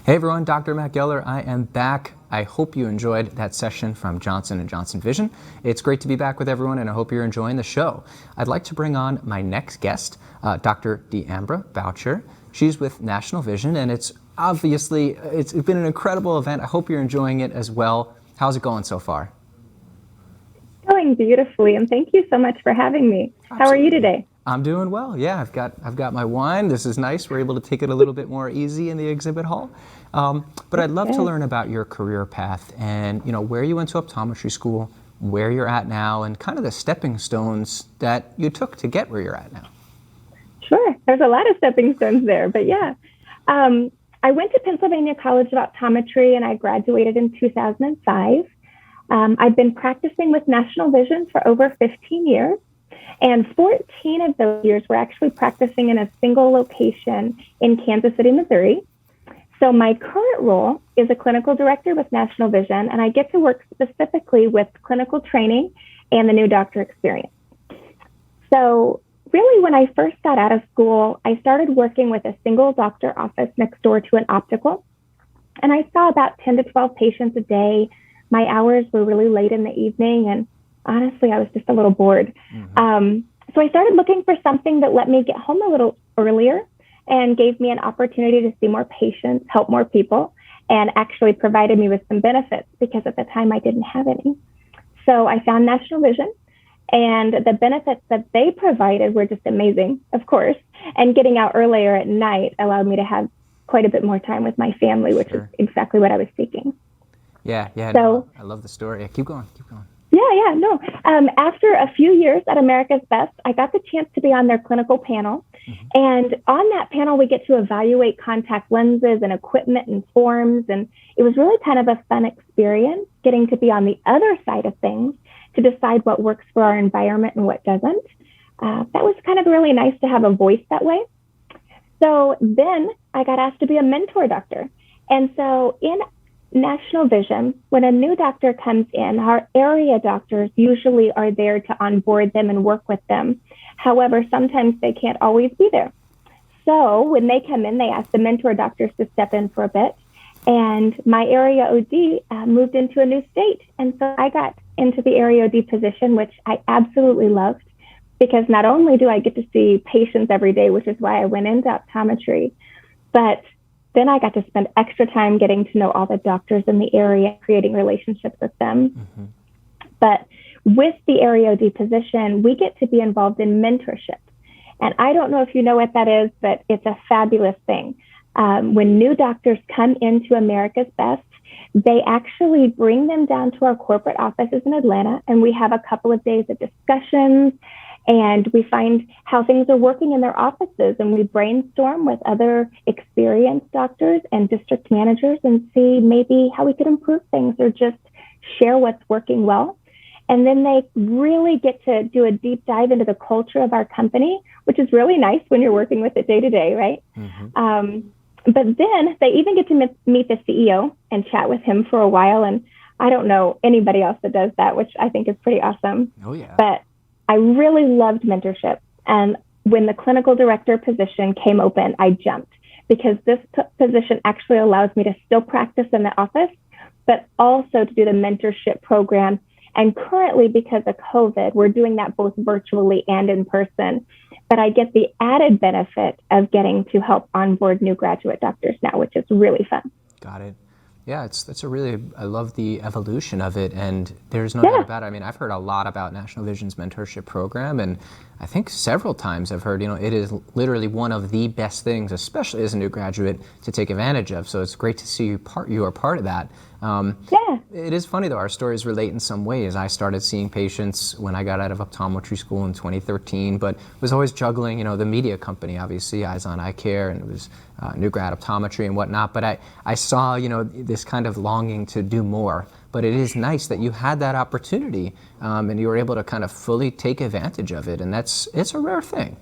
Hey everyone, Dr. Matt Geller. I am back. I hope you enjoyed that session from Johnson & Johnson Vision. It's great to be back with everyone, and I hope you're enjoying the show. I'd like to bring on my next guest, Dr. DeAmbra Boucher. She's with National Vision, and it's been an incredible event. I hope you're enjoying it as well. How's it going so far? Going beautifully, and thank you so much for having me. Absolutely. How are you today? I'm doing well. Yeah, I've got my wine. This is nice. We're able to take it a little bit more easy in the exhibit hall. But I'd love to learn about your career path and where you went to optometry school, where you're at now, and kind of the stepping stones that you took to get where you're at now. Sure. There's a lot of stepping stones there, but yeah. I went to Pennsylvania College of Optometry, and I graduated in 2005. I've been practicing with National Vision for over 15 years. And 14 of those years were actually practicing in a single location in Kansas City, Missouri. So my current role is a clinical director with National Vision, and I get to work specifically with clinical training and the new doctor experience. So really, when I first got out of school, I started working with a single doctor office next door to an optical. And I saw about 10 to 12 patients a day. My hours were really late in the evening, and honestly, I was just a little bored. So I started looking for something that let me get home a little earlier and gave me an opportunity to see more patients, help more people, and actually provided me with some benefits because at the time I didn't have any. So I found National Vision, and the benefits that they provided were just amazing, of course. And getting out earlier at night allowed me to have quite a bit more time with my family, which is exactly what I was seeking. Yeah. So, no, I love the story. Yeah, keep going. No. After a few years at America's Best, I got the chance to be on their clinical panel. And on that panel, we get to evaluate contact lenses and equipment and forms. And it was really kind of a fun experience getting to be on the other side of things to decide what works for our environment and what doesn't. That was kind of really nice to have a voice that way. So then I got asked to be a mentor doctor. And so in National Vision, when a new doctor comes in, our area doctors usually are there to onboard them and work with them. However, sometimes they can't always be there. So when they come in, they ask the mentor doctors to step in for a bit. And my area OD moved into a new state. And so I got into the area OD position, which I absolutely loved, because not only do I get to see patients every day, which is why I went into optometry, but then I got to spend extra time getting to know all the doctors in the area, creating relationships with them. But with the area OD position, we get to be involved in mentorship. And I don't know if you know what that is, but it's a fabulous thing. When new doctors come into America's Best, they actually bring them down to our corporate offices in Atlanta, and we have a couple of days of discussions, and we find how things are working in their offices, and we brainstorm with other experienced doctors and district managers and see maybe how we could improve things or just share what's working well. And then they really get to do a deep dive into the culture of our company, which is really nice when you're working with it day to day, right? But then they even get to meet the CEO and chat with him for a while. And I don't know anybody else that does that, which I think is pretty awesome. Oh, yeah. But I really loved mentorship. And when the clinical director position came open, I jumped because this position actually allows me to still practice in the office, but also to do the mentorship program. And currently, because of COVID, we're doing that both virtually and in person. But I get the added benefit of getting to help onboard new graduate doctors now, which is really fun. Got it. Yeah, I love the evolution of it, and there's no doubt about it. I mean, I've heard a lot about National Vision's mentorship program, and I think several times I've heard, it is literally one of the best things, especially as a new graduate, to take advantage of. So it's great to see you are part of that. It is funny, though, our stories relate in some ways. I started seeing patients when I got out of optometry school in 2013, but was always juggling, the media company, obviously, Eyes on Eye Care, and it was new grad optometry and whatnot. But I saw, this kind of longing to do more. But it is nice that you had that opportunity and you were able to kind of fully take advantage of it. And it's a rare thing.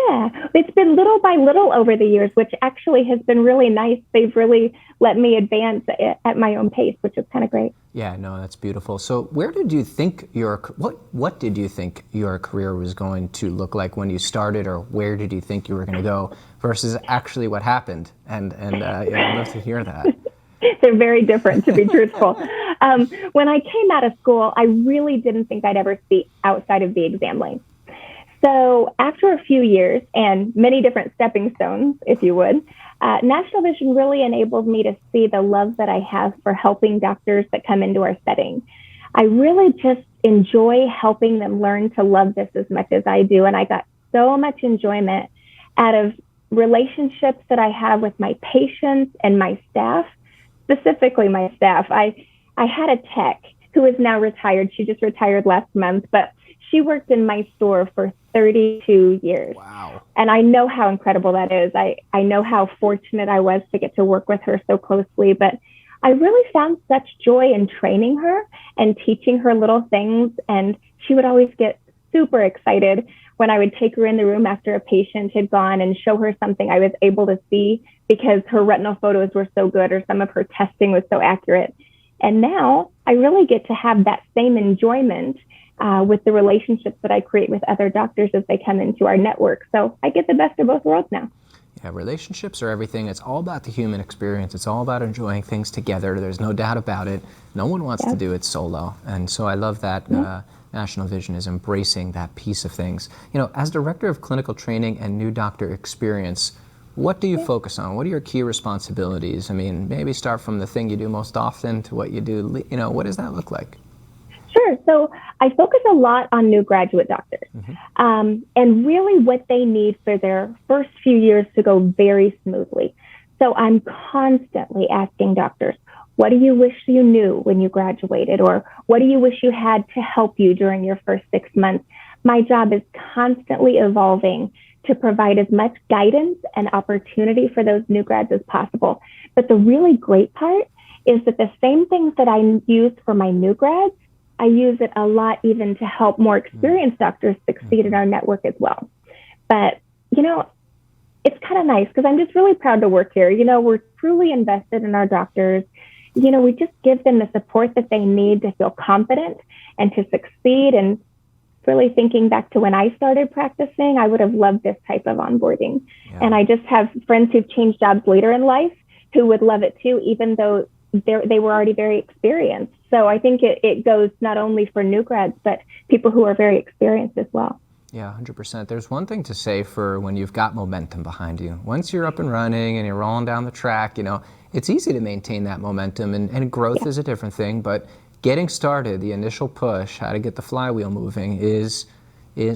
Yeah, it's been little by little over the years, which actually has been really nice. They've really let me advance at my own pace, which is kind of great. Yeah, no, that's beautiful. So where did you think what did you think your career was going to look like when you started, or where did you think you were going to go versus actually what happened? And yeah, I'd love to hear that. They're very different, to be truthful. When I came out of school, I really didn't think I'd ever see outside of the exam lane. So after a few years and many different stepping stones, if you would, National Vision really enabled me to see the love that I have for helping doctors that come into our setting. I really just enjoy helping them learn to love this as much as I do. And I got so much enjoyment out of relationships that I have with my patients and my staff, specifically my staff. I had a tech who is now retired. She just retired last month, but she worked in my store for 32 years. Wow. And I know how incredible that is. I know how fortunate I was to get to work with her so closely, but I really found such joy in training her and teaching her little things. And she would always get super excited when I would take her in the room after a patient had gone and show her something I was able to see because her retinal photos were so good or some of her testing was so accurate. And now I really get to have that same enjoyment with the relationships that I create with other doctors as they come into our network. So I get the best of both worlds now. Yeah, relationships are everything. It's all about the human experience. It's all about enjoying things together. There's no doubt about it. No one wants to do it solo. And so I love that National Vision is embracing that piece of things. You know, as Director of Clinical Training and New Doctor Experience, what do you focus on? What are your key responsibilities? I mean, maybe start from the thing you do most often to what you do. You know, what does that look like? Sure. So I focus a lot on new graduate doctors and really what they need for their first few years to go very smoothly. So I'm constantly asking doctors, what do you wish you knew when you graduated? Or what do you wish you had to help you during your first 6 months? My job is constantly evolving to provide as much guidance and opportunity for those new grads as possible. But the really great part is that the same things that I use for my new grads, I use it a lot even to help more experienced doctors succeed in our network as well. But, you know, it's kind of nice because I'm just really proud to work here. You know, we're truly invested in our doctors. You know, we just give them the support that they need to feel confident and to succeed. And really thinking back to when I started practicing, I would have loved this type of onboarding. Yeah. And I just have friends who've changed jobs later in life who would love it too, even though they were already very experienced. So I think it goes not only for new grads, but people who are very experienced as well. Yeah, 100%. There's one thing to say for when you've got momentum behind you. Once you're up and running and you're rolling down the track, you know, it's easy to maintain that momentum, and growth is a different thing, but getting started, the initial push, how to get the flywheel moving is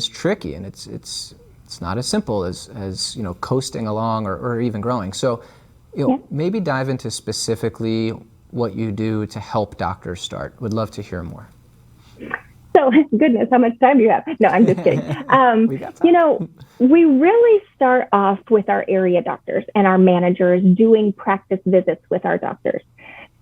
tricky, and it's not as simple as you know, coasting along or even growing. So, you know, maybe dive into specifically what you do to help doctors start. Would love to hear more. So, goodness, how much time do you have? No, I'm just kidding. You know, we really start off with our area doctors and our managers doing practice visits with our doctors.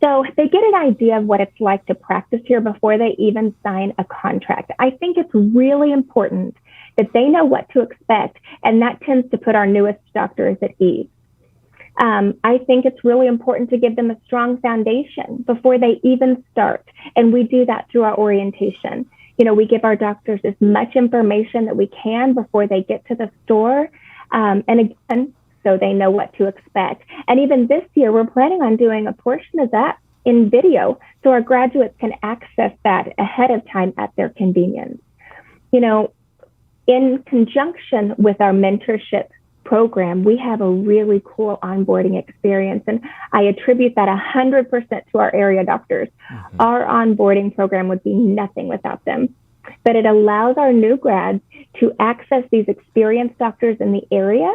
So they get an idea of what it's like to practice here before they even sign a contract. I think it's really important that they know what to expect, and that tends to put our newest doctors at ease. I think it's really important to give them a strong foundation before they even start. And we do that through our orientation. You know, we give our doctors as much information that we can before they get to the store. And again, so they know what to expect. And even this year, we're planning on doing a portion of that in video so our graduates can access that ahead of time at their convenience. You know, in conjunction with our mentorship program, we have a really cool onboarding experience, and I attribute that 100% to our area doctors. Our onboarding program would be nothing without them, but it allows our new grads to access these experienced doctors in the area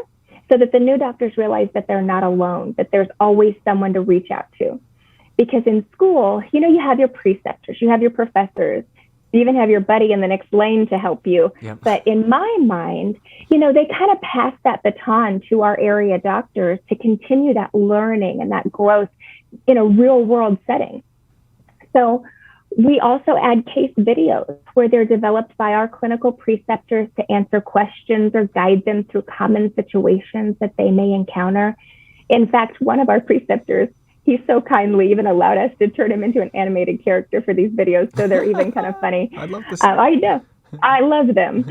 so that the new doctors realize that they're not alone, that there's always someone to reach out to. Because in school, you know, you have your preceptors, you have your professors, you even have your buddy in the next lane to help you. But in my mind, you know, they kind of pass that baton to our area doctors to continue that learning and that growth in a real world setting. So We also add case videos where they're developed by our clinical preceptors to answer questions or guide them through common situations that they may encounter. In fact, one of our preceptors, he so kindly even allowed us to turn him into an animated character for these videos, so they're even kind of funny. I'd love to see I know. I love them.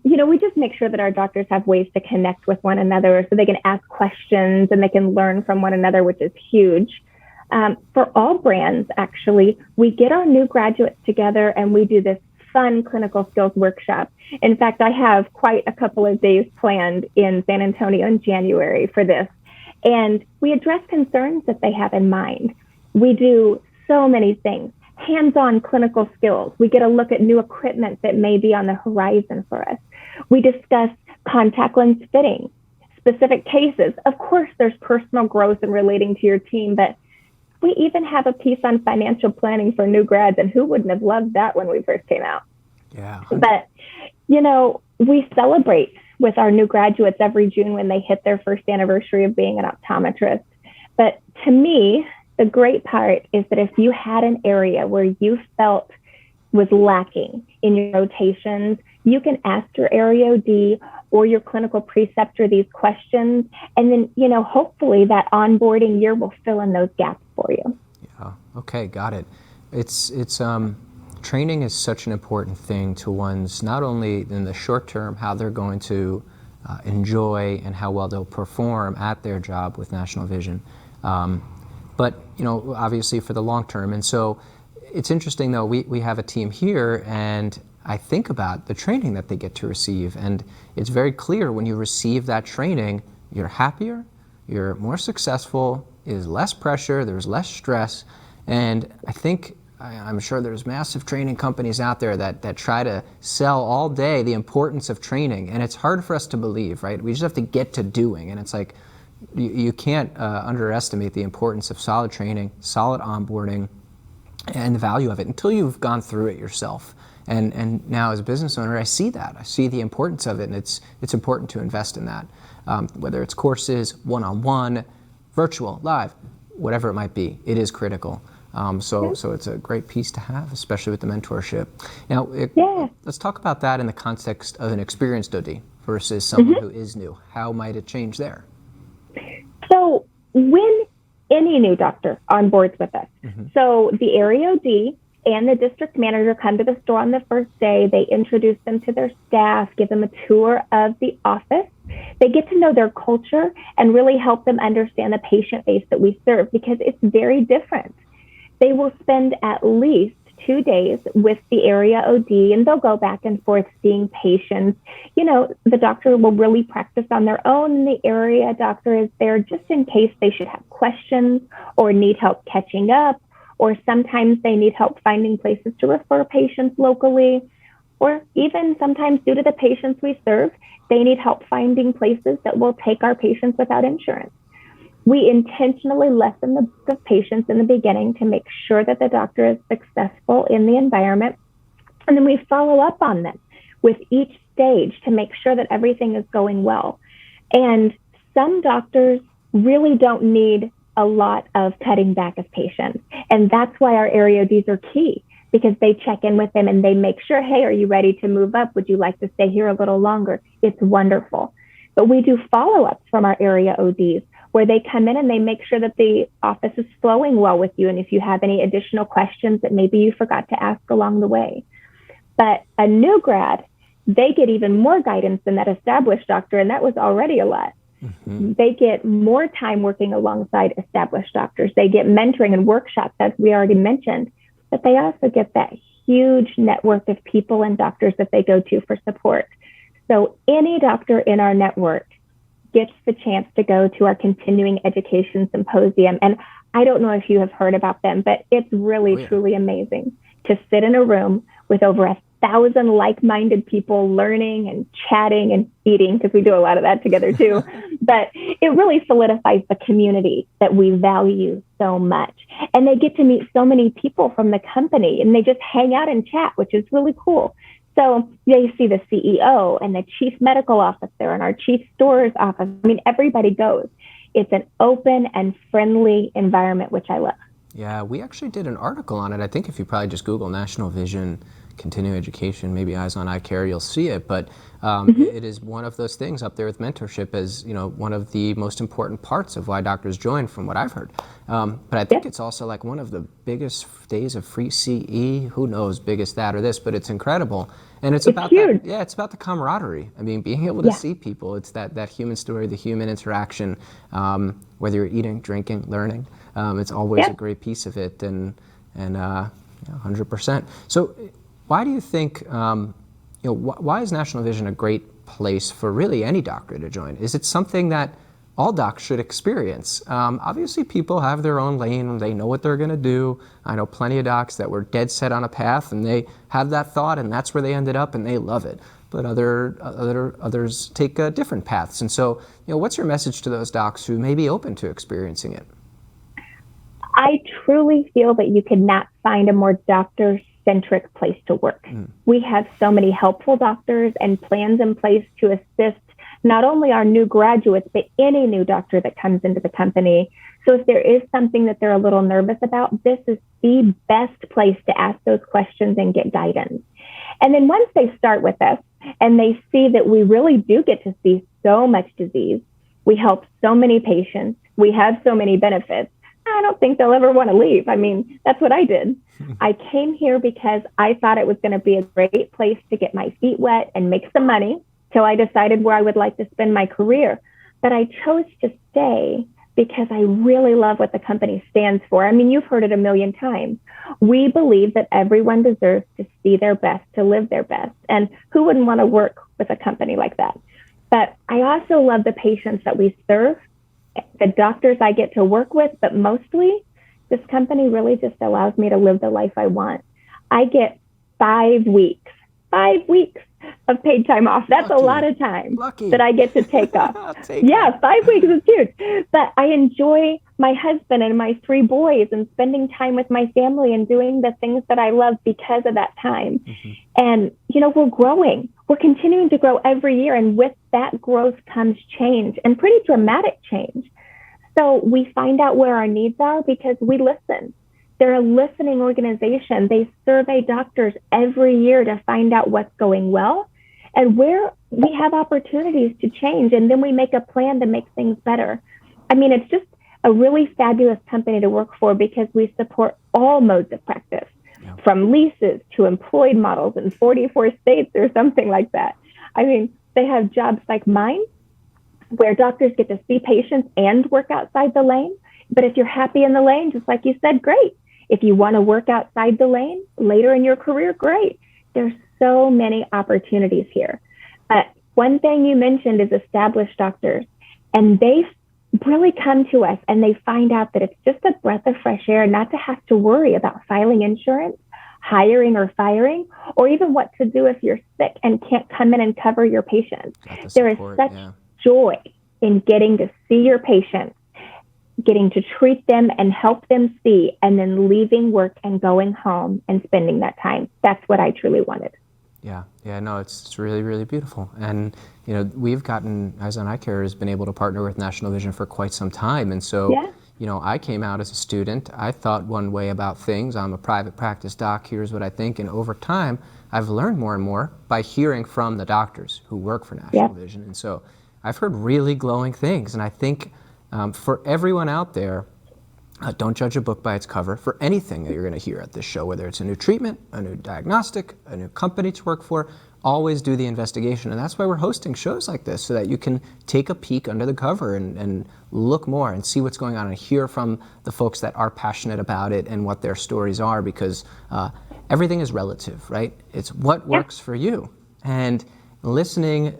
We just make sure that our doctors have ways to connect with one another so they can ask questions and they can learn from one another, which is huge. For all brands, actually, we get our new graduates together and we do this fun clinical skills workshop. In fact, I have quite a couple of days planned in San Antonio in January for this. And we address concerns that they have in mind. We do so many things. Hands-on clinical skills. We get a look at new equipment that may be on the horizon for us. We discuss contact lens fitting, specific cases. Of course, there's personal growth in relating to your team, but we even have a piece on financial planning for new grads, and who wouldn't have loved that when we first came out? Yeah. But, we celebrate with our new graduates every June when they hit their first anniversary of being an optometrist. But to me, the great part is that if you had an area where you felt was lacking in your rotations, you can ask your area OD or your clinical preceptor these questions. And then, hopefully that onboarding year will fill in those gaps for you. Yeah. Okay. Got it. It's training is such an important thing to one's, not only in the short term, how they're going to enjoy and how well they'll perform at their job with National Vision, but obviously for the long term. And so it's interesting, though, we have a team here, and I think about the training that they get to receive, and it's very clear when you receive that training, you're happier, you're more successful, there's less pressure, there's less stress. And I think, I'm sure there's massive training companies out there that try to sell all day the importance of training, and it's hard for us to believe, right? We just have to get to doing, and it's like you can't underestimate the importance of solid training, solid onboarding, and the value of it until you've gone through it yourself. And now as a business owner, I see that. I see the importance of it, and it's important to invest in that, whether it's courses, one-on-one, virtual, live, whatever it might be. It is critical. So it's a great piece to have, especially with the mentorship. Now, let's talk about that in the context of an experienced OD versus someone who is new. How might it change there? So when any new doctor onboards with us, so the area OD and the district manager come to the store on the first day, they introduce them to their staff, give them a tour of the office. They get to know their culture and really help them understand the patient base that we serve, because it's very different. They will spend at least 2 days with the area OD, and they'll go back and forth seeing patients. The doctor will really practice on their own, and the area doctor is there just in case they should have questions or need help catching up, or sometimes they need help finding places to refer patients locally, or even sometimes due to the patients we serve, they need help finding places that will take our patients without insurance. We intentionally lessen the book of patients in the beginning to make sure that the doctor is successful in the environment. And then we follow up on them with each stage to make sure that everything is going well. And some doctors really don't need a lot of cutting back of patients. And that's why our area ODs are key, because they check in with them and they make sure, hey, are you ready to move up? Would you like to stay here a little longer? It's wonderful. But we do follow-ups from our area ODs, where they come in and they make sure that the office is flowing well with you, and if you have any additional questions that maybe you forgot to ask along the way. But a new grad, they get even more guidance than that established doctor, and that was already a lot. They get more time working alongside established doctors. They get mentoring and workshops, as we already mentioned, but they also get that huge network of people and doctors that they go to for support. So any doctor in our network gets the chance to go to our continuing education symposium. And I don't know if you have heard about them, but it's really, truly amazing to sit in a room with over 1,000 like-minded people learning and chatting and eating, because we do a lot of that together too. But it really solidifies the community that we value so much. And they get to meet so many people from the company, and they just hang out and chat, which is really cool. So they see the CEO and the chief medical officer and our chief stores office. I mean, everybody goes. It's an open and friendly environment, which I love. Yeah, we actually did an article on it. I think if you probably just Google National Vision, continuing education, maybe Eyes on Eye Care, you'll see it. But it is one of those things up there with mentorship as, one of the most important parts of why doctors join, from what I've heard. But I think it's also like one of the biggest days of free CE. Who knows, biggest that or this, but it's incredible. And it's about huge. that. Yeah, it's about the camaraderie. I mean, being able to see people. It's that human story, the human interaction. Whether you're eating, drinking, learning, it's always a great piece of it, and 100%. So, why do you think? Why is National Vision a great place for really any doctor to join? Is it something that all docs should experience? Obviously, people have their own lane. They know what they're going to do. I know plenty of docs that were dead set on a path, and they have that thought, and that's where they ended up, and they love it. But others take different paths. And so, what's your message to those docs who may be open to experiencing it? I truly feel that you could not find a more doctor-centric place to work. We have so many helpful doctors and plans in place to assist not only our new graduates, but any new doctor that comes into the company. So if there is something that they're a little nervous about, this is the best place to ask those questions and get guidance. And then once they start with us and they see that we really do get to see so much disease, we help so many patients, we have so many benefits, I don't think they'll ever want to leave. I mean, that's what I did. I came here because I thought it was going to be a great place to get my feet wet and make some money. So I decided where I would like to spend my career. But I chose to stay because I really love what the company stands for. I mean, you've heard it a million times. We believe that everyone deserves to see their best, to live their best. And who wouldn't want to work with a company like that? But I also love the patients that we serve, the doctors I get to work with, but mostly this company really just allows me to live the life I want. I get 5 weeks of paid time off. That's a lot of time that I get to take off. 5 weeks is huge. But I enjoy my husband and my 3 boys and spending time with my family and doing the things that I love because of that time. And, we're growing. We're continuing to grow every year. And with that growth comes change, and pretty dramatic change. So we find out where our needs are because we listen. They're a listening organization. They survey doctors every year to find out what's going well and where we have opportunities to change. And then we make a plan to make things better. I mean, it's just a really fabulous company to work for because we support all modes of practice, from leases to employed models in 44 states or something like that. I mean, they have jobs like mine where doctors get to see patients and work outside the lane. But if you're happy in the lane, just like you said, great. If you want to work outside the lane later in your career, great. There's so many opportunities here. But one thing you mentioned is established doctors, and they really come to us and they find out that it's just a breath of fresh air not to have to worry about filing insurance, hiring or firing, or even what to do if you're sick and can't come in and cover your patients. There is such joy in getting to see your patients, getting to treat them and help them see, and then leaving work and going home and spending that time. That's what I truly wanted. No, it's really, really beautiful. And, we've gotten, Eyes on Eye Care has been able to partner with National Vision for quite some time. And so, I came out as a student. I thought one way about things. I'm a private practice doc. Here's what I think. And over time, I've learned more and more by hearing from the doctors who work for National Vision. And so I've heard really glowing things. And I think for everyone out there, don't judge a book by its cover for anything that you're going to hear at this show, whether it's a new treatment, a new diagnostic, a new company to work for. Always do the investigation. And that's why we're hosting shows like this, so that you can take a peek under the cover and look more and see what's going on and hear from the folks that are passionate about it and what their stories are, because everything is relative, right? It's what works for you. And listening,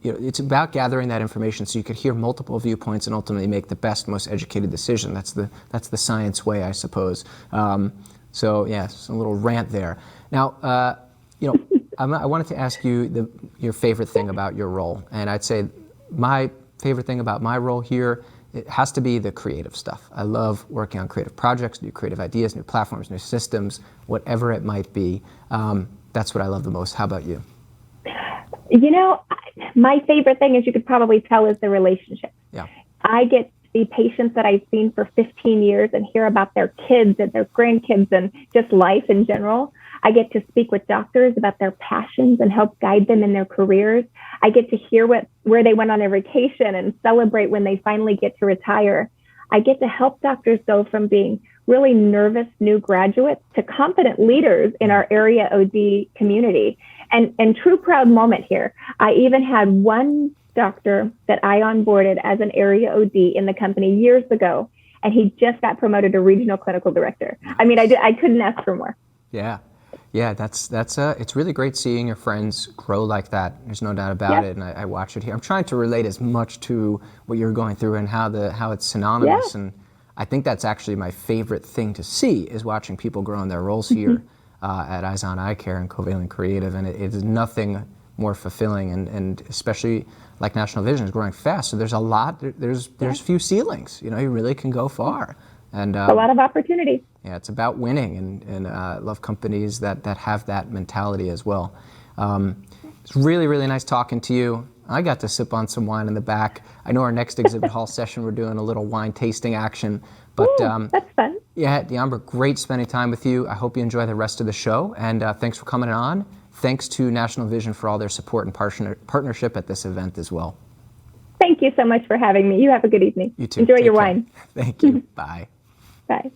it's about gathering that information so you could hear multiple viewpoints and ultimately make the best, most educated decision. That's the science way, I suppose. It's a little rant there. Now, I wanted to ask you your favorite thing about your role. And I'd say my favorite thing about my role here, it has to be the creative stuff. I love working on creative projects, new creative ideas, new platforms, new systems, whatever it might be. That's what I love the most. How about you? My favorite thing, as you could probably tell, is the relationship. Yeah. I get, see patients that I've seen for 15 years and hear about their kids and their grandkids and just life in general. I get to speak with doctors about their passions and help guide them in their careers. I get to hear where they went on their vacation and celebrate when they finally get to retire. I get to help doctors go from being really nervous new graduates to confident leaders in our area OD community. And true proud moment here. I even had one doctor that I onboarded as an area OD in the company years ago, and he just got promoted to regional clinical director. I mean, I couldn't ask for more. Yeah. Yeah, it's really great seeing your friends grow like that. There's no doubt about it, and I watch it here. I'm trying to relate as much to what you're going through and how it's synonymous, and I think that's actually my favorite thing to see is watching people grow in their roles here at Eyes on Eye Care and CovalentCreative, and it is nothing more fulfilling, and especially like National Vision is growing fast, so there's a lot, there's few ceilings, you really can go far. And a lot of opportunity. Yeah, it's about winning, and I love companies that have that mentality as well. It's really, really nice talking to you. I got to sip on some wine in the back. I know our next exhibit hall session, we're doing a little wine tasting action. But that's fun. Yeah, DeAmbra, great spending time with you. I hope you enjoy the rest of the show, and thanks for coming on. Thanks to National Vision for all their support and partnership at this event as well. Thank you so much for having me. You have a good evening. You too. Enjoy Take your care. wine. Thank you. Bye. Bye.